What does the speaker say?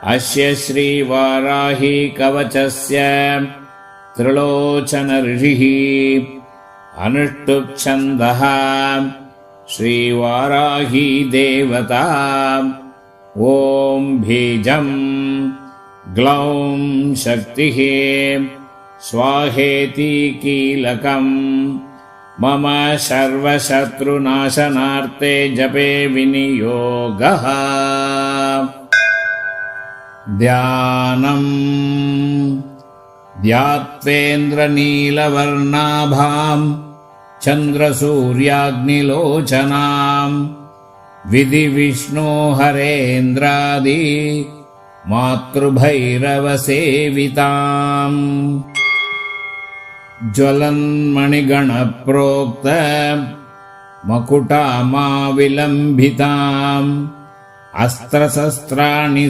अस्य श्रीवाराही कवचस्य त्रिलोचन ऋषिः अनुष्टुप् छन्दः श्रीवाराही देवता। ॐ बीजं ग्लौं शक्तिः स्वाहेति कीलकम् मम सर्वशत्रुनाशनार्थे जपे विनियोगः। ध्यानम् ध्यात्वेन्द्रनीलवर्णाभाम् चन्द्रसूर्याग्निलोचनाम् विधिविष्णोहरेन्द्रादि मातृभैरवसेविताम् ज्वलन्मणिगणप्रोक्त मकुटामाविलम्बिताम् अस्त्रशस्त्राणि